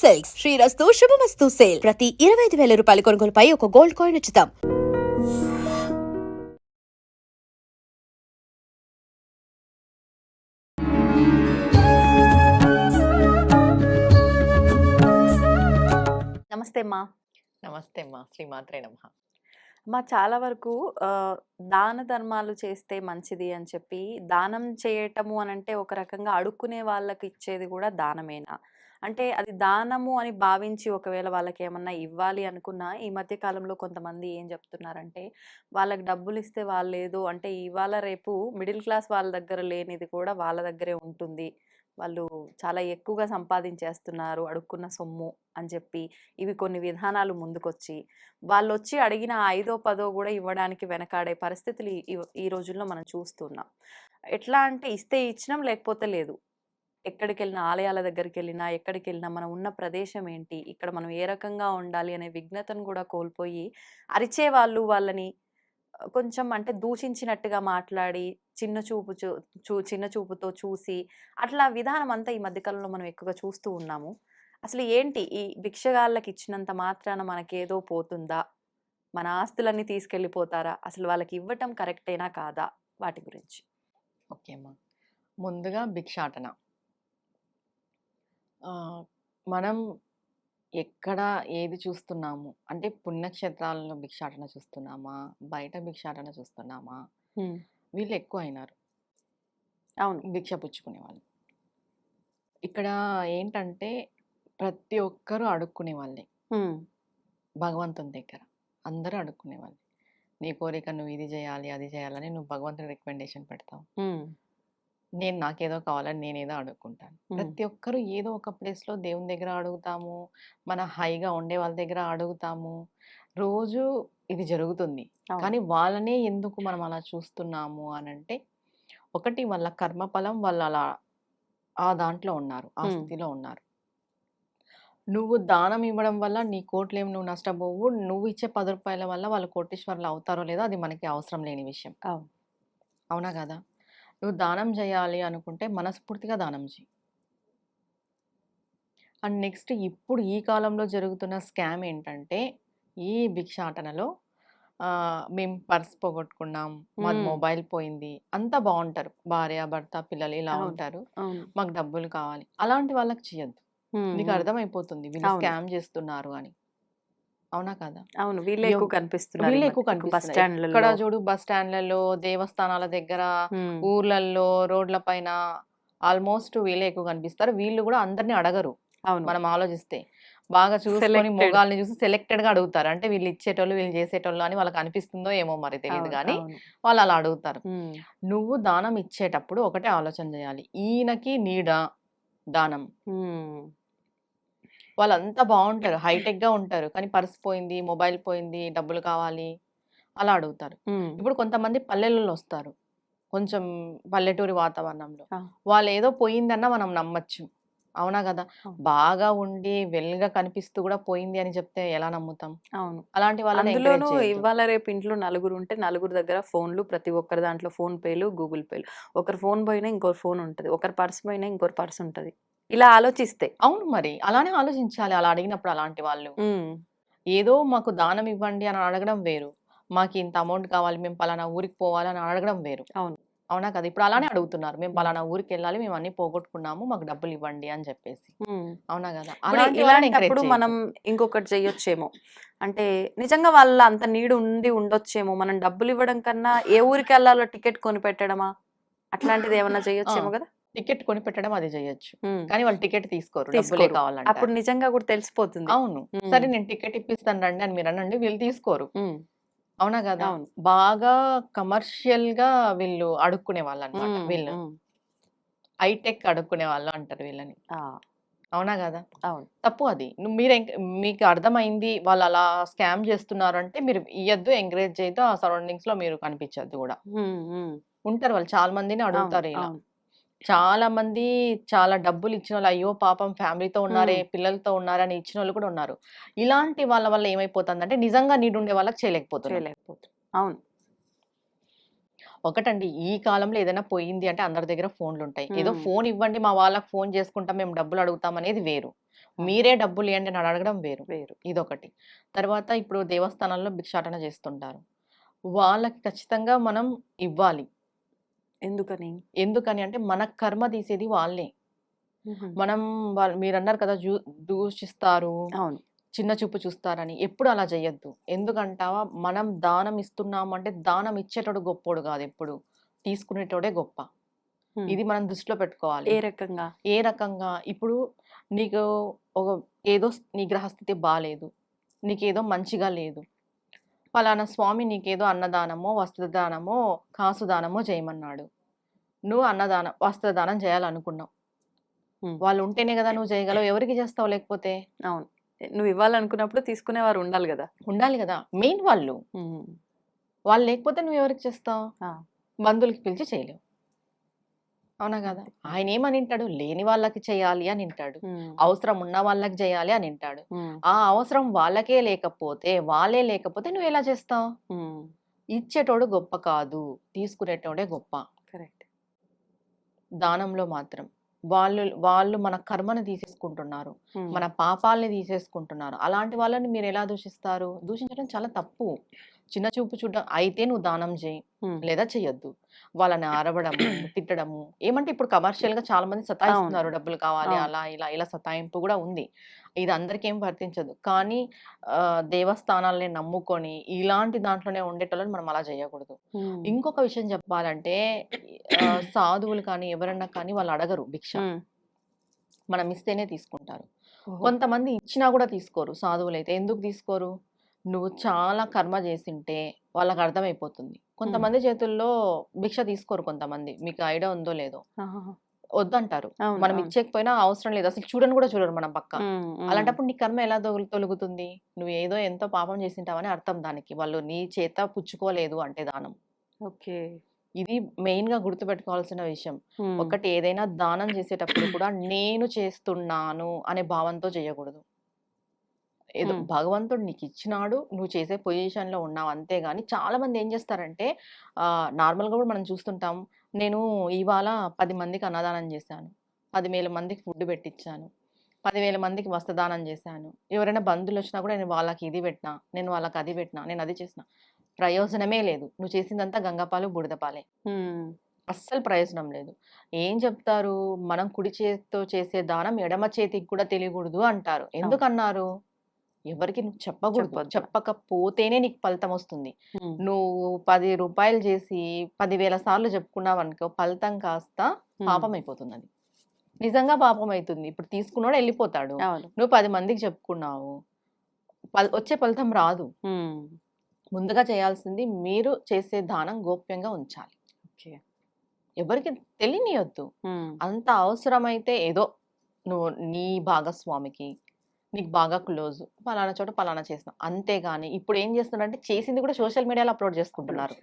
Silks శ్రీరస్తు శుభమస్తు sale ప్రతి 25,000 రూపాయల కొనుగోలుపై ఒక గోల్డ్ కాయిన్ ఉచితం. నమస్తే అమ్మా. నమస్తే అమ్మా, శ్రీమాత్రే నమః. అమ్మా, చాలా వరకు దాన ధర్మాలు చేస్తే మంచిది అని చెప్పి దానం చేయటము అని అంటే ఒక రకంగా అడుక్కునే వాళ్ళకి ఇచ్చేది కూడా దానమేనా? అంటే అది దానము అని భావించి ఒకవేళ వాళ్ళకి ఏమన్నా ఇవ్వాలి అనుకున్నా ఈ మధ్య కాలంలో కొంతమంది ఏం చెప్తున్నారంటే వాళ్ళకి డబ్బులు ఇస్తే వాళ్ళు ఏదో అంటే ఇవాళ రేపు మిడిల్ క్లాస్ వాళ్ళ దగ్గర లేనిది కూడా వాళ్ళ దగ్గరే ఉంటుంది, వాళ్ళు చాలా ఎక్కువగా సంపాదించేస్తున్నారు అడుక్కున్న సొమ్ము అని చెప్పి ఇవి కొన్ని విధానాలు ముందుకొచ్చి వాళ్ళొచ్చి అడిగిన 5దో 10దో కూడా ఇవ్వడానికి వెనకాడే పరిస్థితులు ఈ రోజుల్లో మనం చూస్తున్నాం. ఎట్లా అంటే ఇస్తే ఇచ్చినాం, లేకపోతే లేదు. ఎక్కడికి వెళ్ళినా, ఆలయాల దగ్గరికి వెళ్ళినా, ఎక్కడికి వెళ్ళినా మనం ఉన్న ప్రదేశం ఏంటి, ఇక్కడ మనం ఏ రకంగా ఉండాలి అనే విజ్ఞతను కూడా కోల్పోయి అరిచే వాళ్ళు వాళ్ళని కొంచెం అంటే దూషించినట్టుగా మాట్లాడి చిన్న చూపుతో చూసి అట్లా విధానం అంతా ఈ మధ్యకాలంలో మనం ఎక్కువగా చూస్తూ ఉన్నాము. అసలు ఏంటి ఈ భిక్షగాళ్ళకి ఇచ్చినంత మాత్రాన మనకేదో పోతుందా? మన ఆస్తులన్నీ తీసుకెళ్ళిపోతారా? అసలు వాళ్ళకి ఇవ్వటం కరెక్టేనా కాదా? వాటి గురించి. ఓకే అమ్మా, ముందుగా భిక్షాటన. మనం ఎక్కడ ఏది చూస్తున్నాము అంటే పుణ్యక్షేత్రాలలో భిక్షాటన చూస్తున్నామా, బయట భిక్షాటన చూస్తున్నామా? వీళ్ళు ఎక్కువ అయినారు. అవును, భిక్ష పుచ్చుకునే వాళ్ళు. ఇక్కడ ఏంటంటే ప్రతి ఒక్కరూ అడుక్కునే వాళ్ళే. భగవంతుని దగ్గర అందరూ అడుక్కునే వాళ్ళే. నీ కోరిక నువ్వు ఇది చేయాలి అది చేయాలని నువ్వు భగవంతుని రికమెండేషన్ పెడతావు. నేను నాకేదో కావాలని నేనేదో అడుక్కుంటాను. ప్రతి ఒక్కరు ఏదో ఒక ప్లేస్లో దేవుని దగ్గర అడుగుతాము, మన హైగా ఉండే వాళ్ళ దగ్గర అడుగుతాము. రోజు ఇది జరుగుతుంది. కానీ వాళ్ళనే ఎందుకు మనం అలా చూస్తున్నాము అని అంటే, ఒకటి వాళ్ళ కర్మఫలం, వాళ్ళు అలా ఆ దాంట్లో ఉన్నారు, ఆ స్థితిలో ఉన్నారు. నువ్వు దానం ఇవ్వడం వల్ల నీ కోట్లేం నువ్వు నష్టపోవు. నువ్వు ఇచ్చే 10 రూపాయల వల్ల వాళ్ళు కోటీశ్వరులు అవుతారో లేదో అది మనకి అవసరం లేని విషయం. అవునా కదా? నువ్వు దానం చేయాలి అనుకుంటే మనస్ఫూర్తిగా దానం చేయి. అండ్ నెక్స్ట్ ఇప్పుడు ఈ కాలంలో జరుగుతున్న స్కామ్ ఏంటంటే, ఈ భిక్షాటనలో మేము పర్స్ పోగొట్టుకున్నాం, మాది మొబైల్ పోయింది, అంతా బాగుంటారు, భార్య భర్త పిల్లలు ఇలా ఉంటారు, మాకు డబ్బులు కావాలి. అలాంటి వాళ్ళకి చేయొద్దు. నీకు అర్థమైపోతుంది వీళ్ళు స్కామ్ చేస్తున్నారు అని. అవునా కదా? అవును, వీళ్ళే ఎక్కువ కనిపిస్తున్నారు. ఇక్కడ చూడు, బస్ స్టాండ్లలో, దేవస్థానాల దగ్గర, ఊర్లలో, రోడ్ల పైన ఆల్మోస్ట్ వీళ్ళే ఎక్కువ కనిపిస్తారు. వీళ్ళు కూడా అందరినీ అడగరు. మనం ఆలోచిస్తే బాగా చూసుకొని మొగాల్ని చూసి సెలెక్టెడ్ గా అడుగుతారు. అంటే వీళ్ళు ఇచ్చేటోళ్ళు వీళ్ళు చేసేటోళ్ళు అని వాళ్ళకి అనిపిస్తుందో ఏమో మరి తెలియదు, కానీ వాళ్ళు అలా అడుగుతారు. నువ్వు దానం ఇచ్చేటప్పుడు ఒకటే ఆలోచన చేయాలి, ఈయనకి నీడా దానం. వాళ్ళంతా బాగుంటారు, హైటెక్ గా ఉంటారు, కానీ పర్స్ పోయింది, మొబైల్ పోయింది, డబ్బులు కావాలి అలా అడుగుతారు. ఇప్పుడు కొంతమంది పల్లెలలో వస్తారు, కొంచెం పల్లెటూరి వాతావరణంలో, వాళ్ళు ఏదో పోయిందన్నా మనం నమ్మచ్చు. అవునా కదా? బాగా ఉండి వెల్గా కనిపిస్తూ కూడా పోయింది అని చెప్తే ఎలా నమ్ముతాం? అవును. అలాంటి వాళ్ళని ఇవాళ రేపు ఇంట్లో నలుగురు ఉంటే నలుగురు దగ్గర ఫోన్లు, ప్రతి ఒక్కరి దాంట్లో ఫోన్ పేలు, గూగుల్ పేలు. ఒకరు ఫోన్ పోయినా ఇంకోరు ఫోన్ ఉంటది, ఒకరి పర్స్ పోయినా ఇంకోరు పర్స్ ఉంటది. ఇలా ఆలోచిస్తే అవును, మరి అలానే ఆలోచించాలి. అలా అడిగినప్పుడు అలాంటి వాళ్ళు ఏదో మాకు దానం ఇవ్వండి అని అడగడం వేరు, మాకు ఇంత అమౌంట్ కావాలి, మేము పలానా ఊరికి పోవాలని అడగడం వేరు. అవునా కదా? ఇప్పుడు అలానే అడుగుతున్నారు, మేము పలానా ఊరికి వెళ్ళాలి, మేము అన్ని పోగొట్టుకున్నాము, మాకు డబ్బులు ఇవ్వండి అని చెప్పేసి. అవునా కదా? ఇలాంటప్పుడు మనం ఇంకొకటి చెయ్యొచ్చేమో, అంటే నిజంగా వాళ్ళ అంత నీడు ఉండొచ్చేమో, మనం డబ్బులు ఇవ్వడం కన్నా ఏ ఊరికి వెళ్ళాలో టికెట్ కొని పెట్టడమా, అట్లాంటిది ఏమన్నా చెయ్యొచ్చేమో కదా? టికెట్ కొని పెట్టడం అది చేయొచ్చు, కానీ వాళ్ళు టికెట్ తీసుకోరు, డబ్బులే కావాలంటే. అప్పుడు నిజంగా కూడా తెలిసిపోతుంది. అవును, సరే నేను టికెట్ ఇప్పిస్తాను రండి అని మీరు అనండి, వీళ్ళు తీసుకోరు. అవునా కదా? బాగా కమర్షియల్ గా వీళ్ళు అడుక్కునే వాళ్ళు అనమాట. వీళ్ళు హైటెక్ అడుక్కునే వాళ్ళు అంటారు వీళ్ళని. అవునా కదా? అవును, తప్పు అది. మీకు అర్థమైంది వాళ్ళు అలా స్కామ్ చేస్తున్నారు అంటే మీరు ఇయ్యద్దు, ఎంకరేజ్ చేయొద్దు, ఆ సరౌండింగ్స్ లో మీరు కనిపించద్దు కూడా. ఉంటారు వాళ్ళు, చాలా మందిని అడుగుతారు ఇలా. చాలా మంది చాలా డబ్బులు ఇచ్చిన వాళ్ళు, అయ్యో పాపం ఫ్యామిలీతో ఉన్నారే, పిల్లలతో ఉన్నారే అని ఇచ్చిన వాళ్ళు కూడా ఉన్నారు. ఇలాంటి వాళ్ళ వల్ల ఏమైపోతుందంటే నిజంగా నీడు ఉండే వాళ్ళకి చేయలేకపోతున్నారు. అవును, ఒకటండి, ఈ కాలంలో ఏదైనా పోయింది అంటే అందరి దగ్గర ఫోన్లు ఉంటాయి. ఏదో ఫోన్ ఇవ్వండి మా వాళ్ళకి ఫోన్ చేసుకుంటాం, మేము డబ్బులు అడుగుతాం అనేది వేరు. మీరే డబ్బులు ఇవ్వండి అని అడగడం వేరు. వేరు. ఇదొకటి. తర్వాత ఇప్పుడు దేవస్థానాల్లో భిక్షాటన చేస్తుంటారు. వాళ్ళకి ఖచ్చితంగా మనం ఇవ్వాలి. ఎందుకని? ఎందుకని అంటే మన కర్మ తీసేది వాళ్ళే. మనం మీరన్నారు కదా! దూషిస్తారు, అవును. చిన్న చూపు చూస్తారని. ఎప్పుడు అలా చేయొద్దు. ఎందుకంటావా మనం దానం ఇస్తున్నాము అంటే దానం ఇచ్చేటోడు గొప్పోడు కాదు ఎప్పుడు. తీసుకునేటోడే గొప్ప. ఇది మనం దృష్టిలో పెట్టుకోవాలి. ఏ రకంగా? ఏ రకంగా? ఇప్పుడు నీకు ఒక ఏదో నీ గ్రహస్థితి బాలేదు. నీకేదో మంచిగా లేదు. పలానా స్వామి నీకేదో అన్నదానమో, వస్త్రదానమో, కాసు దానమో చేయమన్నాడు. నువ్వు అన్నదానం, వస్త్రదానం చేయాలనుకున్నావు. వాళ్ళు ఉంటేనే కదా నువ్వు చేయగలవు. ఎవరికి చేస్తావు లేకపోతే? అవును. నువ్వు ఇవ్వాలనుకున్నప్పుడు తీసుకునేవారు ఉండాలి గదా! ఉండాలి కదా! మెయిన్ వాళ్ళు. వాళ్ళు లేకపోతే నువ్వు ఎవరికి చేస్తావు? బంధువులకి పిలిచి చేయలేవు. అవునా కదా? ఆయన ఏమనింటాడు? లేని వాళ్ళకి చేయాలి అని వింటాడు. అవసరం ఉన్న వాళ్ళకి చేయాలి అని వింటాడు. ఆ అవసరం వాళ్ళకే లేకపోతే, వాళ్ళే లేకపోతే నువ్వు ఎలా చేస్తావు? ఇచ్చేటోడు గొప్ప కాదు, తీసుకునేటోడే గొప్ప. కరెక్ట్. దానంలో మాత్రం వాళ్ళు మన కర్మను తీసేసుకుంటున్నారు, మన పాపాలని తీసేసుకుంటున్నారు. అలాంటి వాళ్ళని మీరు ఎలా దూషిస్తారు? దూషించడం చాలా తప్పు. చిన్న చూపు చూడడం అయితే నువ్వు దానం చేయి, లేదా చెయ్యొద్దు. వాళ్ళని అరవడము, తిట్టడము. ఏమంటే ఇప్పుడు కమర్షియల్ గా చాలా మంది సతాయిస్తున్నారు, డబ్బులు కావాలి అలా ఇలా సతాయింపు కూడా ఉంది. ఇది అందరికీ ఏం వర్తించదు. కానీ దేవస్థానాలని నమ్ముకొని ఇలాంటి దాంట్లోనే ఉండేటోళ్ళని మనం అలా చేయకూడదు. ఇంకొక విషయం చెప్పాలంటే సాధువులు కానీ ఎవరన్నా కానీ వాళ్ళు అడగరు భిక్ష. మనం ఇస్తేనే తీసుకుంటారు. కొంతమంది ఇచ్చినా కూడా తీసుకోరు సాధువులైతే. ఎందుకు తీసుకోరు? నువ్వు చాలా కర్మ చేసింటే వాళ్ళకి అర్థమైపోతుంది. కొంతమంది చేతుల్లో భిక్ష తీసుకోరు కొంతమంది. మీకు ఐడియా ఉందో లేదో? వద్దంటారు. మనం ఇచ్చేకపోయినా అవసరం లేదు. అసలు చూడని కూడా చూడరు మన పక్క. అలాంటప్పుడు నీ కర్మ ఎలా తొలుగుతుంది? నువ్వు ఏదో ఎంతో పాపం చేసింటావని అర్థం దానికి. వాళ్ళు నీ చేత పుచ్చుకోలేదు అంటే దానం. ఓకే. ఇది మెయిన్ గా గుర్తుపెట్టుకోవాల్సిన విషయం. ఒకటి ఏదైనా దానం చేసేటప్పుడు కూడా నేను చేస్తున్నాను అనే భావంతో చేయకూడదు. ఏదో భగవంతుడు నీకు ఇచ్చినాడు, నువ్వు చేసే పొజిషన్ లో ఉన్నావు అంతేగాని చాలా మంది ఏం చేస్తారంటే నార్మల్ గా కూడా మనం చూస్తుంటాం. నేను ఇవాళ 10 మందికి అన్నదానం చేశాను, 10,000 మందికి ఫుడ్ పెట్టించాను, 10,000 మందికి వస్త్రదానం చేశాను. ఎవరైనా బంధువులు వచ్చినా కూడా నేను వాళ్ళకి ఇది పెట్టినా, నేను వాళ్ళకి అది పెట్టినా, నేను అది చేసిన. ప్రయోజనమే లేదు. నువ్వు చేసిందంతా గంగపాలు బుడిదపాలే. అస్సలు ప్రయోజనం లేదు. ఏం చెప్తారు? మనం కుడి చేతితో చేసే దానం ఎడమ చేతికి కూడా తెలియకూడదు అంటారు. ఎందుకన్నారు? ఎవరికి నువ్వు చెప్పకూడదు. చెప్పకపోతేనే నీకు ఫలితం వస్తుంది. నువ్వు 10 రూపాయలు చేసి 10,000 సార్లు చెప్పుకున్నావు అనుకో, ఫలితం కాస్త పాపం అయిపోతుంది. అది నిజంగా పాపం అవుతుంది. ఇప్పుడు తీసుకున్నాడు వెళ్ళిపోతాడు. నువ్వు 10 మందికి చెప్పుకున్నావు, వచ్చే ఫలితం రాదు. ముందుగా చేయాల్సింది మీరు చేసే దానం గోప్యంగా ఉంచాలి. ఎవరికి తెలియనియొద్దు. అంత అవసరమైతే ఏదో నువ్వు నీ భాగస్వామికి, నీకు బాగా క్లోజ్, పలానా చోట పలానా చేసినావు అంతేగాని ఇప్పుడు ఏం చేస్తున్నారంటే చేసింది కూడా సోషల్ మీడియాలో అప్లోడ్ చేసుకుంటున్నారు.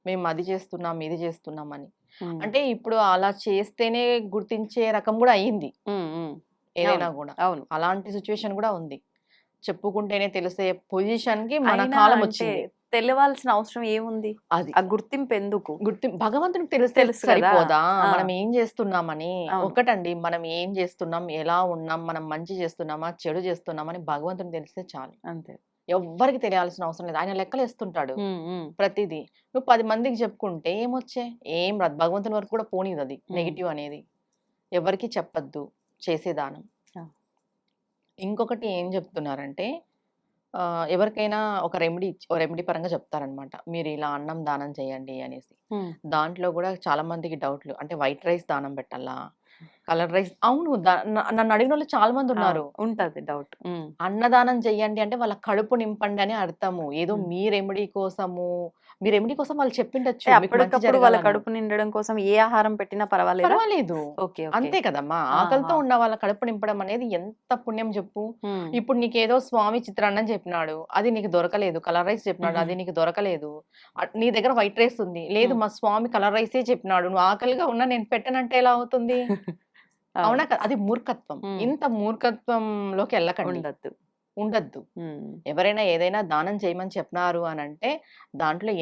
మేము అది చేస్తున్నాం, ఇది చేస్తున్నాం అని. అంటే ఇప్పుడు అలా చేస్తేనే గుర్తించే రకం కూడా అయ్యింది ఏదైనా కూడా. అవును, అలాంటి సిచ్యువేషన్ కూడా ఉంది. చెప్పుకుంటేనే తెలిసే పొజిషన్ కి మన కాలం వచ్చింది. తెలియాల్సిన అవసరం ఏముంది? అది ఆ గుర్తింపు ఎందుకు? భగవంతునికి తెలుసు సరిపోదా మనం ఏం చేస్తున్నామని? ఒకటండి, మనం ఏం చేస్తున్నాం, ఎలా ఉన్నాం, మనం మంచి చేస్తున్నామా చెడు చేస్తున్నామని భగవంతునికి తెలిస్తే చాలు. అంతే. ఎవ్వరికి తెలియాల్సిన అవసరం లేదు. ఆయన లెక్కలు వేస్తుంటాడు ప్రతిదీ. నువ్వు 10 మందికి చెప్పుకుంటే ఏమొచ్చే? ఏం రాదు. భగవంతుని వరకు కూడా పోనీది అది నెగిటివ్ అనేది. ఎవరికి చెప్పద్దు చేసేదానం. ఇంకొకటి ఏం చెప్తున్నారంటే ఎవరికైనా ఒక రెమెడీ పరంగా చెప్తారనమాట. మీరు ఇలా అన్నం దానం చేయండి అనేసి. దాంట్లో కూడా చాలా మందికి డౌట్లు. అంటే వైట్ రైస్ దానం పెట్టాలా, కలర్ రైస్? అవును, నన్ను అడిగిన వాళ్ళు చాలా మంది ఉన్నారు. ఉంటది డౌట్. అన్నదానం చెయ్యండి అంటే వాళ్ళ కడుపు నింపండి అని అర్థము. ఏదో మీ రెమెడీ కోసము, మీ రెమెడీ కోసం వాళ్ళు చెప్పిండొచ్చు. అప్పటికప్పుడు వాళ్ళ కడుపు నిండడం కోసం ఏ ఆహారం పెట్టినా పర్వాలేదు. అంతే కదమ్మా. ఆకలితో ఉన్న వాళ్ళ కడుపు నింపడం అనేది ఎంత పుణ్యం చెప్పు. ఇప్పుడు నీకేదో స్వామి చిత్రాన్నం చెప్పినాడు, అది నీకు దొరకలేదు. కలర్ రైస్ చెప్పినాడు, అది నీకు దొరకలేదు. నీ దగ్గర వైట్ రైస్ ఉంది, లేదు మా స్వామి కలర్ రైసే చెప్పినాడు, నువ్వు ఆకలిగా ఉన్నా నేను పెట్టనంటే ఎలా అవుతుంది? అవునా కదా? అది మూర్ఖత్వం. ఇంత మూర్ఖత్వంలోకి వెళ్ళకండి, ఉండద్దు. ఎవరైనా ఏదైనా దానం చేయమని చెప్పినారు అని అంటే దాంట్లో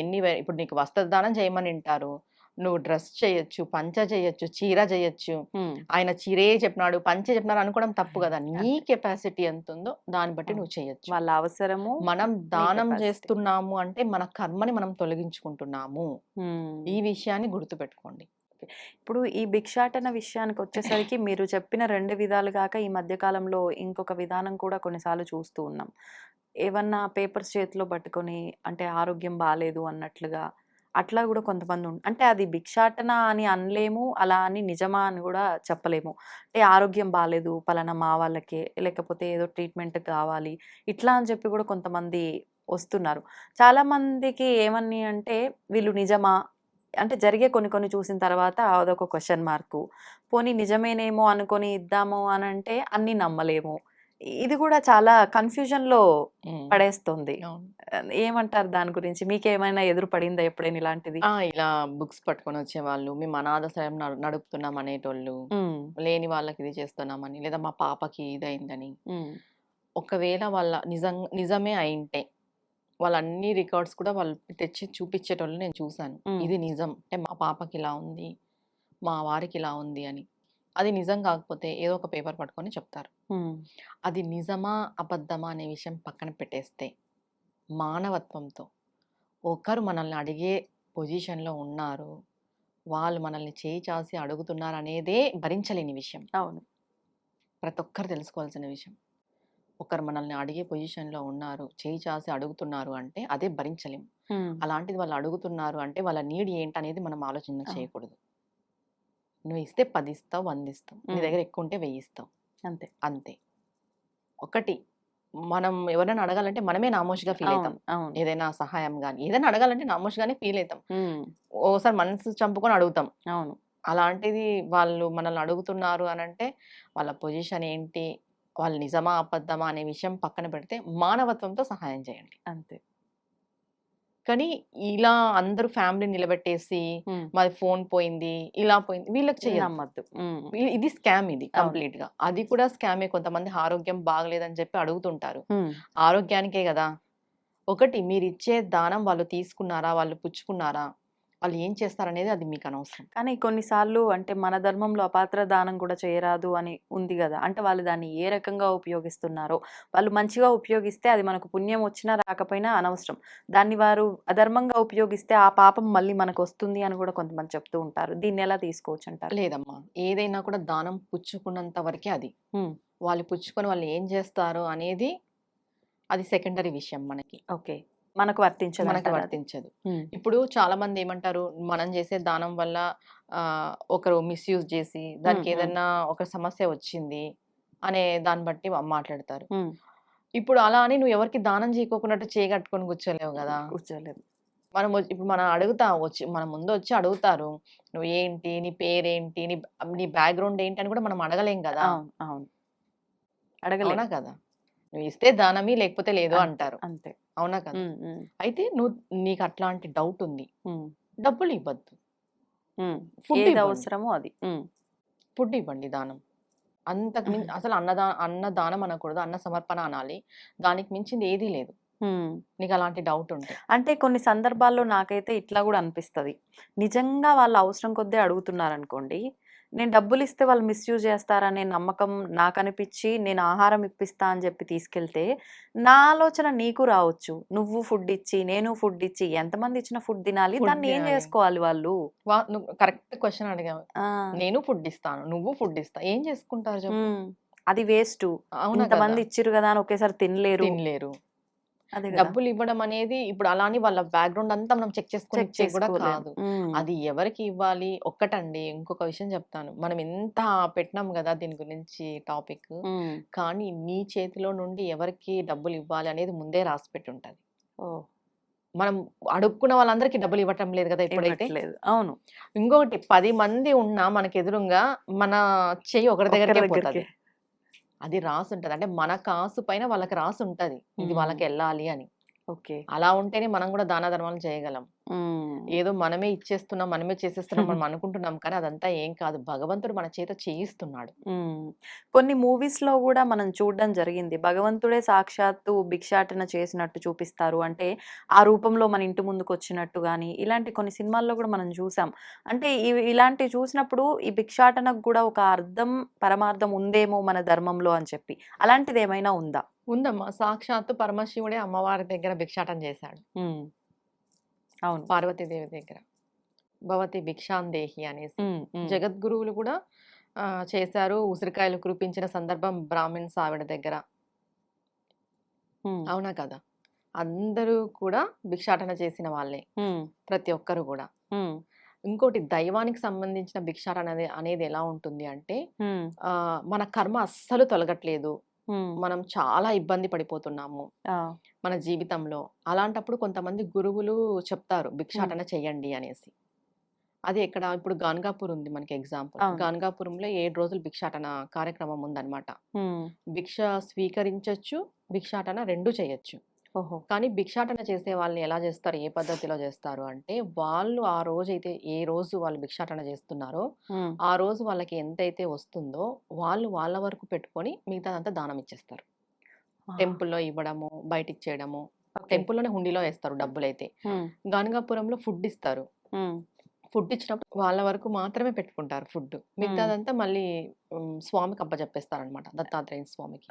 ఇప్పుడు నీకు వస్త్ర దానం చేయమని వింటారు, నువ్వు డ్రెస్ చేయొచ్చు, పంచ చేయొచ్చు, చీర చేయొచ్చు. హ్మ్. ఆయన చీరే చెప్పినాడు, పంచే చెప్పినాడు అనుకోవడం తప్పు కదా. నీ అంతే. కెపాసిటీ ఎంత ఉందో దాన్ని బట్టి అవును. నువ్వు చేయొచ్చు. వాళ్ళ అవసరము, మనం నీ దానం కెపాసిటీ. చేస్తున్నాము అంటే మన కర్మని మనం తొలగించుకుంటున్నాము. హ్మ్. ఈ విషయాన్ని గుర్తుపెట్టుకోండి. ఇప్పుడు ఈ భిక్షాటన విషయానికొచ్చేసరికి మీరు చెప్పిన 2 విధాలు గాక ఈ మధ్య కాలంలో ఇంకొక విధానం కూడా కొన్నిసార్లు చూస్తూ ఉన్నాం. ఏవన్నా పేపర్స్ చేతిలో పట్టుకొని అంటే ఆరోగ్యం బాలేదు అన్నట్లుగా అట్లా గూడా కొంతమంది అంటే అది భిక్షాటన అని అనలేము. అలా అని నిజమా అని గూడా చెప్పలేము. అంటే ఆరోగ్యం బాలేదు పలానా మా వాళ్ళకే లేకపోతే ఏదో ట్రీట్‌మెంట్ కావాలి. ఇట్లా అని చెప్పి గూడా కొంతమంది వస్తున్నారు. చాలామందికి ఏమని అంటే వీళ్ళు నిజమా? అంటే జరిగే కొన్ని కొన్ని చూసిన తర్వాత అదొక క్వెషన్ మార్కు. పోనీ నిజమేనేమో అనుకోని ఇద్దాము అనంటే అన్నీ నమ్మలేము. ఇది గూడా చాలా కన్‌ఫ్యూజన్‌లో హ్మ్. పడేస్తుంది. అవును. ఏమంటారు దాని గురించి? మీకేమైనా ఎదురు పడిందా ఎప్పుడైనా ఇలాంటిది? ఇలా బుక్స్ పట్టుకొని వచ్చేవాళ్ళు. మేము అనాథాశ్రయం నడుపుతున్నాం అనేటోళ్ళు. హ్మ్. లేని వాళ్ళకి ఇది చేస్తున్నామని, లేదా మా పాపకి ఇదయిందని. హ్మ్. ఒకవేళ వాళ్ళ నిజమే అయింటే, వాళ్ళ అన్ని రికార్డ్స్ కూడా వాళ్ళు తెచ్చి చూపించేటోళ్ళు నేను చూసాను. హ్మ్. ఇది నిజం. అంటే మా పాపకి ఇలా ఉంది, మా వారికి ఇలా ఉంది అని. అది నిజం కాకపోతే ఏదో ఒక పేపర్ పట్టుకొని చెప్తారు. హ్మ్. అది నిజమా, అబద్ధమా అనే విషయం పక్కన పెట్టేస్తే, మానవత్వంతో ఒకరు మనల్ని అడిగే పొజిషన్‌లో ఉన్నారు. వాళ్ళు మనల్ని చేయి చాసి అడుగుతున్నారనేదే భరించలేని విషయం. అవును. ప్రతి ఒక్కరు తెలుసుకోవాల్సిన విషయం. ఒకరు మనల్ని అడిగే పొజిషన్‌లో ఉన్నారు. చేయి చాసి అడుగుతున్నారు అంటే అదే భరించలేము. హ్మ్. అలాంటిది వాళ్ళు అడుగుతున్నారు అంటే వాళ్ళ నీడ్ ఏంటనేది మనం ఆలోచన అవును. చేయకూడదు. నువ్వు ఇస్తే 10 ఇస్తావు, 100 ఇస్తావు. నీ హ్మ్. దగ్గర ఎక్కువ ఉంటే 1000 ఇస్తావు. అంతే. అంతే. ఒకటి మనం ఎవరైనా అడగాలంటే మనమే నామోషీగా ఫీల్ అవును. అయితాం. అవును. ఏదైనా సహాయం గాని, ఏదైనా అడగాలంటే నామోషీగానే ఫీల్ అయితాం. హ్మ్. ఓసారి మనసు చంపుకొని అడుగుతాం. అవును. అలాంటిది వాళ్ళు మనల్ని అడుగుతున్నారు అనంటే వాళ్ళ పొజిషన్ ఏంటి? వాళ్ళు నిజమా? అబద్ధమా? అనే విషయం పక్కన పెడితే మానవత్వంతో సహాయం చేయండి. అంతే. కానీ ఇలా అందరూ ఫ్యామిలీని నిలబెట్టేసి హ్మ్. మాది ఫోన్ పోయింది, ఇలా పోయింది వీళ్ళకి చెయ్యొద్దు. నమ్మద్దు. హ్మ్. ఇది స్కామ్ ఇది అవును. కంప్లీట్‌గా. అది కూడా స్కామే. కొంతమంది ఆరోగ్యం బాగలేదని చెప్పి అడుగుతుంటారు. హ్మ్. ఆరోగ్యానికే గదా! ఒకటి మీరిచ్చే దానం వాళ్ళు తీసుకున్నారా? వాళ్ళు పుచ్చుకున్నారా? వాళ్ళు ఏం చేస్తారనేది అది మీకనవసరం. కానీ కొన్నిసార్లు అంటే మన ధర్మంలో అపాత్ర దానం కూడా చేయరాదు అని ఉంది గదా! అంటే వాళ్ళు దాన్ని ఏ రకంగా ఉపయోగిస్తున్నారో, వాళ్ళు మంచిగా ఉపయోగిస్తే అది మనకు పుణ్యం వచ్చినా రాకపోయినా అనవసరం. దాన్ని వారు అధర్మంగా ఉపయోగిస్తే ఆ పాపం మళ్ళీ మనకొస్తుంది అని గూడా కొంతమంది చెప్తూ ఉంటారు. దీన్నెలా తీసుకోవచ్చంటారు? లేదమ్మా. ఏదైనా కూడా దానం పుచ్చుకున్నంత వరకే అది. హ్మ్. వాళ్ళు పుచ్చుకొని వాళ్ళు ఏం చేస్తారో అనేది అది సెకండరీ విషయం మనకి. ఓకే. మనకు మనకి వర్తించదంటారా అది? వర్తించదు. హ్మ్. ఇప్పుడు చాలామంది ఏమంటారు, మనం చేసే దానం వల్ల ఒకరు మిస్‌యూజ్ చేసి హ్మ్. దానికి హ్మ్. ఏదన్నా ఒక సమస్య వచ్చింది అనే దాన్ని బట్టి మాట్లాడతారు. హ్మ్. ఇప్పుడు అలా అని నువ్వు ఎవరికీ దానం చేయకోకున్నట్టు చేయగట్టుకొని కూర్చోలేవు గదా! కూర్చోలేదు. ఇప్పుడు మనం అడుగుతాం వచ్చి మన ముందొచ్చి అడుగుతారు. నువ్వు ఏంటి? నీ పేరేంటి? నీ బ్యాక్‌గ్రౌండ్ ఏంటి? అని కూడా మనం అడగలేం గదా! అవును. అవును. అడగలేం. అవునా కదా! నువ్వు ఇస్తే దానమి లేకపోతే లేదు అంతే. అంటారు. అంతే. అవునా కదా! హ్మ్. హ్మ్. అయితే నీకు అట్లాంటి డౌట్ ఉంది. హ్మ్. డబ్బులు ఇవ్వద్దు. హ్మ్. ఫుడ్ ఏది ఇవ్వండి. అవసరమో అది. హ్మ్. ఫుడ్ ఇవ్వండి దానం. అంతకు మించి అసలు అన్నదానం అనకూడదు. అన్న సమర్పణ అనాలి. దానికి మించింది ఏదీ లేదు. హ్మ్. నీకు అలాంటి డౌట్ ఉంటే. అంటే కొన్ని సందర్భాల్లో నాకైతే ఇట్లా గూడా అనిపిస్తది. నిజంగా వాళ్ళు అవసరం కొద్దీ అడుగుతున్నారనుకోండి, నేను డబ్బులిస్తే వాళ్ళు మిస్‌యూజ్ చేస్తారనే నమ్మకం నాకనిపిచ్చి, నేను ఆహారం ఇప్పిస్తా అని జెప్పి తీసుకెళ్తే, నా ఆలోచన నీకు రావచ్చు. నువ్వు ఫుడ్ ఇచ్చి, నేను ఫుడ్ ఇచ్చి, ఎంతమంది ఇచ్చిన ఫుడ్ తినాలి? ఫుడ్ దాన్ని ఏం తినాలి. జేసుకోవాలి వాళ్ళు? నువ్వు కరెక్ట్ క్వెషన్ అడిగావు. ఆ! నేను ఫుడ్ ఇస్తాను. నువ్వు ఫుడ్ ఇస్తా. ఏం చేసుకుంటారు చెప్పు? హ్మ్. అది వేస్టు. అవునా కదా! ఇంతమంది ఇచ్చిర్రు గదా! అని ఒకేసారి తినలేరు. తినలేరు. అదే గదా! డబ్బులివ్వడం అనేది ఇప్పుడు అలా అని వాళ్ళ బ్యాక్‌గ్రౌండ్ అంతా మనం చెక్ చేసుకొని చెక్ ఇచ్చేవి కూడా చేసుకోలేం. కాదు. హ్మ్. అది ఎవరికి ఇవ్వాలి ఒక్కటండి ఇంకొక విషయం చెప్తాను. మనం ఎంత పెట్టినాం గదా! దీని గురించి టాపిక్. హ్మ్. కానీ నీ చేతిలో నుండి ఎవరికి డబ్బులివ్వాలి అనేది ముందే రాసిపెట్టి ఉంటది. ఓహ్! మనం అడుక్కున్న వాళ్ళందరికీ డబ్బులు ఇవ్వటం లేదు గదా! ఇప్పుడైతే. ఇవ్వట్లేదు. అవును. ఇంకొకటి 10 మంది ఉన్నా మనకెదురుంగా మన చెయ్యి ఒకరి ఒక్కరి దగ్గరికే దగ్గరికే. పోతది. అది రాసుంటది. అంటే మన కాసు పైన వాళ్ళకి రాసుంటది. ఇది హ్మ్. వాళ్ళకెళ్ళాలి అని. ఓకే. అలా ఉంటేనే మనం గూడా దాన ధర్మాలు చేయగలం. ఏదో మనమే ఇచ్చేస్తున్నాం, మనమే చేసేస్తున్నాం మనం అనుకుంటున్నాం. కానీ అదంతా ఏం కాదు. భగవంతుడు మన చేత చేయిస్తున్నాడు. కొన్ని మూవీస్‌లో గూడా మనం చూడడం జరిగింది. భగవంతుడే సాక్షాత్తు భిక్షాటన చేసినట్టు చూపిస్తారు. అంటే ఆ రూపంలో మన ఇంటి ముందుకొచ్చినట్టు గాని, ఇలాంటి కొన్ని సినిమాల్లో గూడా మనం చూసాం. అంటే ఇలాంటివి చూసినప్పుడు ఈ భిక్షాటనకు గూడా ఒక అర్థం, పరమార్థం ఉందేమో మన ధర్మంలో అని చెప్పి. అలాంటిదేమైనా ఉందా? ఉందమ్మా. సాక్షాత్తు పరమశివుడే అమ్మవారి దగ్గర భిక్షాటన చేశాడు. అవును. పార్వతీదేవి దగ్గర. భవతి భిక్షాందేహి అనేసి. జగద్గురువులు కూడా చేశారు. ఉసిరికాయలు కురిపించిన సందర్భం బ్రాహ్మిన్స్ ఆవిడ దగ్గర. అవునా కదా? అందరూ కూడా భిక్షాటన చేసిన వాళ్ళే. ప్రతి ఒక్కరు కూడా. ఇంకోటి దైవానికి సంబంధించిన భిక్షాటన అనేది ఎలా ఉంటుంది అంటే మన కర్మ అస్సలు తొలగట్లేదు. మనం చాలా ఇబ్బంది పడిపోతున్నాము మన జీవితంలో. అలాంటప్పుడు కొంతమంది గురువులు చెప్తారు భిక్షాటన చెయ్యండి అనేసి. అది ఎక్కడ ఇప్పుడు గాన్గాపూర్ ఉంది మనకి ఎగ్జాంపుల్. గాన్గాపురంలో 7 రోజులు భిక్షాటన కార్యక్రమం ఉందన్నమాట. భిక్ష స్వీకరించొచ్చు, భిక్షాటన 2 చేయొచ్చు. కానీ భిక్షాటన చేసే వాళ్ళని ఎలా చేస్తారు, ఏ పద్ధతిలో చేస్తారు అంటే వాళ్ళు ఆ రోజైతే ఏ రోజు వాళ్ళు భిక్షాటన చేస్తున్నారో ఆ రోజు వాళ్ళకి ఎంతైతే వస్తుందో వాళ్ళు వాళ్ళ వరకు పెట్టుకొని మిగతాదంతా దానం ఇచ్చేస్తారు. టెంపుల్లో ఇవ్వడము, బయట ఇచ్చేయడము. టెంపుల్లోనే హుండీలో వేస్తారు డబ్బులైతే. గాన్గాపురంలో ఫుడ్ ఇస్తారు. ఫుడ్ ఇచ్చినప్పుడు వాళ్ళ వరకు మాత్రమే పెట్టుకుంటారు ఫుడ్. మిగతాదంతా మళ్ళీ స్వామికి అప్పచెప్పేస్తారనమాట, దత్తాత్రేయ స్వామికి.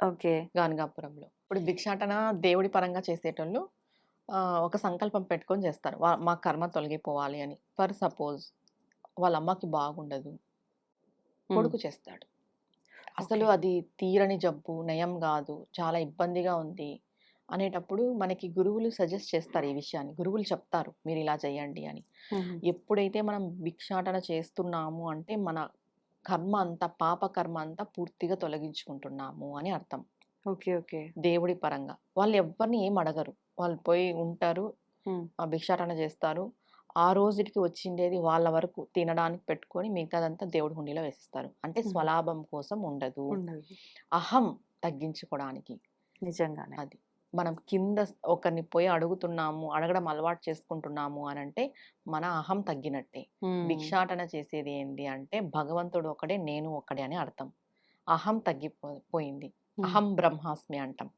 గాన్గాపురంలో ఇప్పుడు భిక్షాటన దేవుడి పరంగా చేసేటోళ్ళు ఒక సంకల్పం పెట్టుకొని చేస్తారు. మా కర్మ తొలగిపోవాలి అని. ఫర్ సపోజ్ వాళ్ళ అమ్మకి బాగుండదు, కొడుకు చేస్తాడు. అసలు అది తీరని జబ్బు, నయం కాదు, చాలా ఇబ్బందిగా ఉంది అనేటప్పుడు మనకి గురువులు సజెస్ట్ చేస్తారు ఈ విషయాన్ని. గురువులు చెప్తారు మీరు ఇలా చేయండి అని. ఎప్పుడైతే మనం భిక్షాటన చేస్తున్నాము అంటే మన కర్మ అంతా, పాప కర్మ అంతా పూర్తిగా తొలగించుకుంటున్నాము అని అర్థం. దేవుడి పరంగా వాళ్ళు ఎవరిని ఏం అడగరు. వాళ్ళు పోయి ఉంటారు, భిక్షాటన చేస్తారు. ఆ రోజుకి వచ్చిండేది వాళ్ళ వరకు తినడానికి పెట్టుకొని మిగతాదంతా దేవుడి హుండీలో వేసిస్తారు. అంటే స్వలాభం కోసం ఉండదు, అహం తగ్గించుకోవడానికి. నిజంగానే అది మనం కింద ఒకరిని పోయి అడుగుతున్నాము, అడగడం అలవాటు చేసుకుంటున్నాము అని అంటే మన అహం తగ్గినట్టే. భిక్షాటన చేసేది ఏంటి అంటే భగవంతుడు ఒకడే, నేను ఒకడే అని అర్థం. అహం తగ్గిపోయింది. అహం బ్రహ్మాస్మి అంటాం.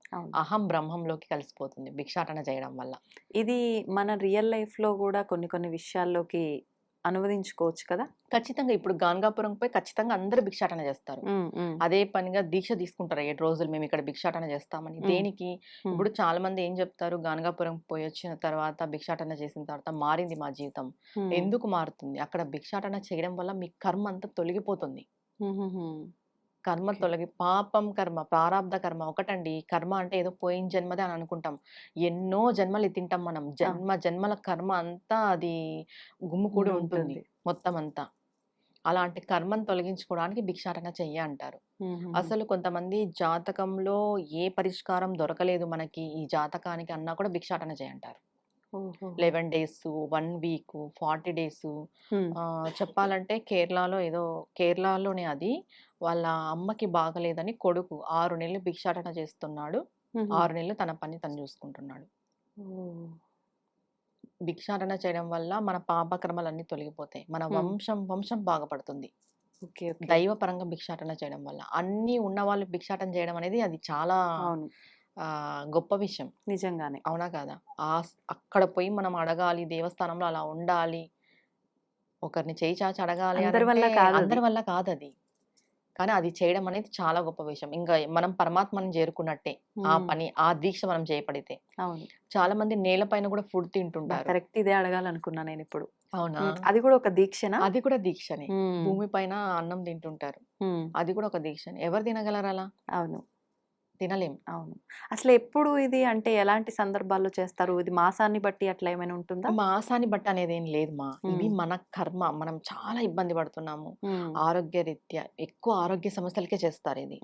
అహం బ్రహ్మంలోకి కలిసిపోతుంది భిక్షాటన చేయడం వల్ల. ఇది మన రియల్ లైఫ్ లో కూడా కొన్ని కొన్ని విషయాల్లోకి అనువదించుకోవచ్చు కదా. ఖచ్చితంగా ఇప్పుడు గాన్గాపురం పోయి ఖచ్చితంగా అందరూ భిక్షాటన చేస్తారు. అదే పనిగా దీక్ష తీసుకుంటారు 7 రోజులు మేము ఇక్కడ భిక్షాటన చేస్తామని. దేనికి? ఇప్పుడు చాలా మంది ఏం చెప్తారు, గాన్గాపురం పోయి వచ్చిన తర్వాత భిక్షాటన చేసిన తర్వాత మారింది మా జీవితం. ఎందుకు మారుతుంది? అక్కడ భిక్షాటన చేయడం వల్ల మీ కర్మ అంతా తొలగిపోతుంది. కర్మ తొలగి పాపం కర్మ, ప్రారాబ్ధ కర్మ ఒకటండి. కర్మ అంటే ఏదో పోయిన జన్మదే అని అనుకుంటాం. ఎన్నో జన్మలు తింటాం మనం. జన్మల కర్మ అంతా అది గుమ్ముకూడి ఉంటుంది మొత్తం అంతా. అలాంటి కర్మను తొలగించుకోవడానికి భిక్షాటన చెయ్య అంటారు. అసలు కొంతమంది జాతకంలో ఏ పరిష్కారం దొరకలేదు మనకి ఈ జాతకానికి అన్నా కూడా భిక్షాటన చేయంటారు. 11 days, 1 week, 40 days. చెప్పాలంటే కేరళలోనే అది వాళ్ళ అమ్మకి బాగలేదని కొడుకు 6 నెలలు భిక్షాటన చేస్తున్నాడు. 6 నెలలు తన పని తను చూసుకుంటున్నాడు. భిక్షాటన చేయడం వల్ల మన పాపకర్మలన్నీ తొలగిపోతాయి. మన వంశం బాగుపడుతుంది. దైవపరంగా భిక్షాటన చేయడం వల్ల. అన్నీ ఉన్న వాళ్ళు భిక్షాటన చేయడం అనేది అది చాలా గొప్ప విషయం. నిజంగానే. అవునా కాదా? అక్కడ పోయి మనం అడగాలి, దేవస్థానంలో అలా ఉండాలి, ఒకరిని చేయి చాచి అడగాలి. అందరి వల్ల కాదది. కానీ అది చేయడం అనేది చాలా గొప్ప విషయం. ఇంకా మనం పరమాత్మని చేరుకున్నట్టే ఆ దీక్ష మనం చేయబడితే. చాలా మంది నేలపైన కూడా ఫుడ్ తింటుంటారు. కరెక్ట్, ఇదే అడగాలనుకున్నా నేను ఇప్పుడు. అవునా? అది కూడా ఒక దీక్షనా? అది కూడా దీక్షనే. భూమి పైన అన్నం తింటుంటారు. అది కూడా ఒక దీక్షనే. ఎవరు తినగలరు అలా? అవును, తినలేం. అవును. అసలు ఎప్పుడు ఇది అంటే ఎలాంటి సందర్భాల్లో చేస్తారు? ఇది మాసాన్ని బట్టి అట్లా ఏమైనా ఉంటుందా? మాసాన్ని బట్టి అనేది ఏం లేదు మా. ఇది మన కర్మ. మనం చాలా ఇబ్బంది పడుతున్నాము ఆరోగ్య రీత్యా. ఎక్కువ ఆరోగ్య సమస్యలకే చేస్తారు ఇది.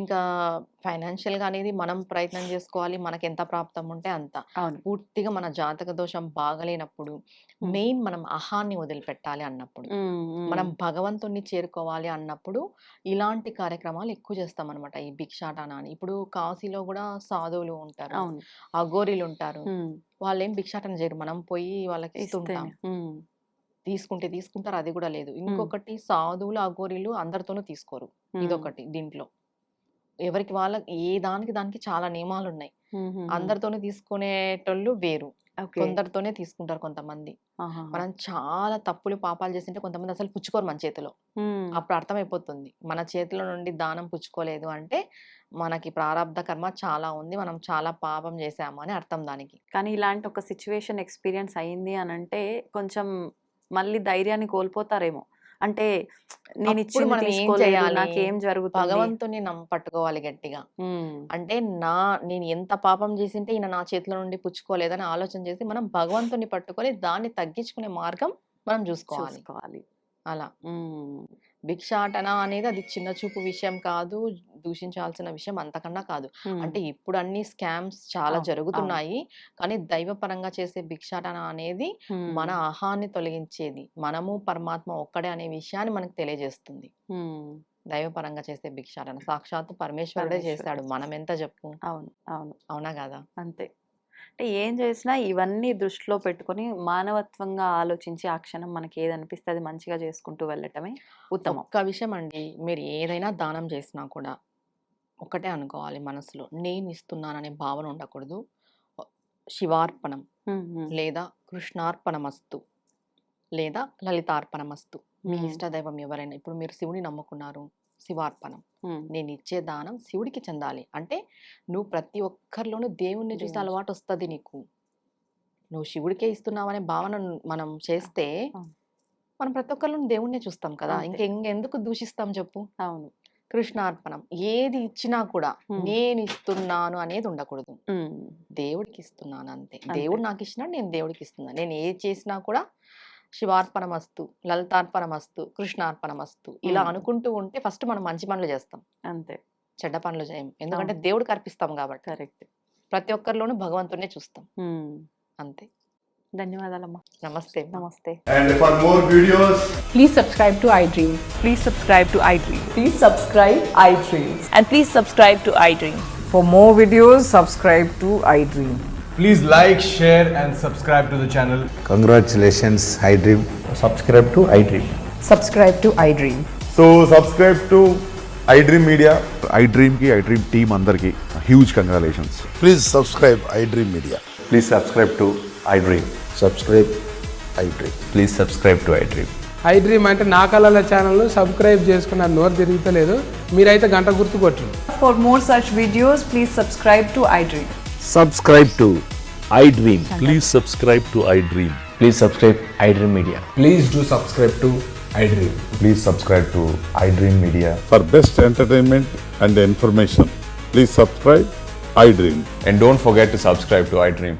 ఇంకా ఫైనాన్షియల్ గా అనేది మనం ప్రయత్నం చేసుకోవాలి. మనకి ఎంత ప్రాప్తం ఉంటే అంత. పూర్తిగా మన జాతక దోషం బాగలేనప్పుడు, మెయిన్ మనం అహాన్ని వదిలిపెట్టాలి అన్నప్పుడు, మనం భగవంతుణ్ణి చేరుకోవాలి అన్నప్పుడు ఇలాంటి కార్యక్రమాలు ఎక్కువ చేస్తాం అనమాట. ఈ భిక్షాటన అని. ఇప్పుడు ఇప్పుడు కాశీలో కూడా సాధువులు ఉంటారు, అవును. అఘోరీలు ఉంటారు. హ్మ్. వాళ్ళేం భిక్షాటన చేయరు, మనం పోయి వాళ్ళకి ఇస్తుంటాం. ఇస్తేనే. హ్మ్. తీసుకుంటారు, అది కూడా లేదు. హ్మ్. ఇంకొకటి సాధువులు అఘోరీలు అందరితోనూ తీసుకోరు. హ్మ్. ఇదొకటి దీంట్లో. ఎవరికి వాళ్ళ ఏ దానికి చాలా నియమాలు ఉన్నాయి. హుహుహు. అందరితోనే తీసుకునేటోళ్ళు వేరు, ఓకే. కొందరితోనే తీసుకుంటారు కొంతమంది. ఆహాహా! మనం చాలా తప్పులు పాపాలు చేసింటే కొంతమంది అసలు పుచ్చుకోరు మన చేతిలో. హ్మ్. అప్పుడు అర్థమైపోతుంది మన చేతిలో నుండి దానం పుచ్చుకోలేదు అంటే మనకి ప్రారబ్ధ కర్మ చాలా ఉంది, మనం చాలా పాపం చేశాము అని అర్థం దానికి. కానీ ఇలాంటి ఒక సిట్యుయేషన్ ఎక్స్‌పీరియన్స్ అయింది అనంటే కొంచెం మళ్ళీ ధైర్యాన్ని కోల్పోతారేమో. అంటే అప్పుడు నేనిచ్చింది మనం ఏం తీసుకోలేదు. చేయాలి? నాకేం జరుగుతుంది? భగవంతుని పట్టుకోవాలి గట్టిగా. హ్మ్. అంటే నేను ఎంత పాపం చేసింటే ఈయన నా చేతిలో నుండి పుచ్చుకోలేదని ఆలోచన చేసి మనం భగవంతుని పట్టుకొని దాన్ని తగ్గించుకునే మార్గం మనం చూసుకోవాలి. చూసుకోవాలి. అలా. హ్మ్. భిక్షాటన అనేది అది చిన్న చూపు విషయం కాదు, దూషించాల్సిన విషయం అంతకన్నా కాదు. హ్మ్. అంటే ఇప్పుడు అన్ని స్కామ్స్ చాలా అవును. జరుగుతున్నాయి. కానీ దైవపరంగా చేసే భిక్షాటన అనేది మన హ్మ్. అహాన్ని తొలగించేది. మనము పరమాత్మ ఒక్కడే అనే విషయాన్ని మనకు తెలియజేస్తుంది. హ్మ్. దైవపరంగా చేసే భిక్షాటన సాక్షాత్తు పరమేశ్వరుడే చేశాడు. పరమేశ్వరుడే మనం ఎంత చెప్పు? అవును. అవును. అవునా కాదా? అంతే. అంటే ఏం చేసినా ఇవన్నీ దృష్టిలో పెట్టుకొని మానవత్వంగా ఆలోచించి ఆ క్షణం మనకేదనిపిస్తే అది మంచిగా చేసుకుంటూ వెళ్ళటమే ఉత్తమం. ఒక్క విషయం అండి, మీరు ఏదైనా దానం చేసినా కూడా ఒకటే అనుకోవాలి మనసులో, నేను ఇస్తున్నాననే భావన ఉండకూడదు. శివార్పణం హ్మ్. హ్మ్. లేదా కృష్ణార్పణమస్తు లేదా లలితార్పణమస్తు. మీ హ్మ్. ఇష్టదైవం ఎవరైనా, ఇప్పుడు మీరు శివుని నమ్ముకున్నారు, శివార్పణం. హ్మ్. నేను ఇచ్చే దానం శివుడికి చెందాలి అంటే నువ్వు ప్రతి ఒక్కరిలోనూ దేవుణ్ణి చూసే దేవుని అలవాటు వస్తుంది నీకు. నువ్వు శివుడికే ఇస్తున్నావనే భావన మనం చేస్తే అవును. మనం ప్రతి ఒక్కరిలోనూ దేవుణ్ణే చూస్తాం కదా. అంతే. ఇంకెందుకు దూషిస్తాం చెప్పు? అవును. కృష్ణార్పణం. ఏది ఇచ్చినా కూడా హ్మ్. నేను ఇస్తున్నాను అనేది ఉండకూడదు. హ్మ్. దేవుడికి ఇస్తున్నాను అంతే. అంతే. దేవుడు నాకు ఇచ్చినాడు, నేను దేవుడికి ఇస్తున్నాను. నేను ఏది చేసినా కూడా శివార్పణమస్తు, లలితార్పణమస్తు, కృష్ణార్పణమస్తు ఇలా హ్మ్. అనుకుంటూ ఉంటే ఫస్ట్ మనం మంచి పనులు చేస్తాం, అంతే. చెడ్డ పనులు చేయం. ఎందుకంటే అవును. దేవుడికి అర్పిస్తాం కాబట్టి. కరెక్ట్. ప్రతి ఒక్కరిలోనూ భగవంతుడినే చూస్తాం. హ్మ్. అంతే. ధన్యవాదాలమ్మా. నమస్తే అమ్మా. నమస్తే. And for more videos, Please subscribe to iDream. Please subscribe to iDream. Please subscribe iDream. And please subscribe to iDream. For more videos, subscribe to iDream. please like, share and subscribe to the channel. Congratulations, iDream. subscribe to iDream. Subscribe to iDream. So subscribe to iDream Media. iDream ki iDream team అందరికి huge congratulations. Please subscribe iDream Media. Please subscribe to iDream. Subscribe iDream. Please subscribe to iDream. iDream అంటే నా కళల ఛానల్ను subscribe చేసుకున్న నోరు తిరుగుతలేదు, మీరైతే గంట గుర్తు కొట్టండి. For more such videos, please subscribe to iDream. Subscribe to iDream. Please subscribe to iDream. Please subscribe iDream Media. Please do subscribe to iDream. Please subscribe to iDream Media. For best entertainment and information, please subscribe iDream. And don't forget to subscribe to iDream.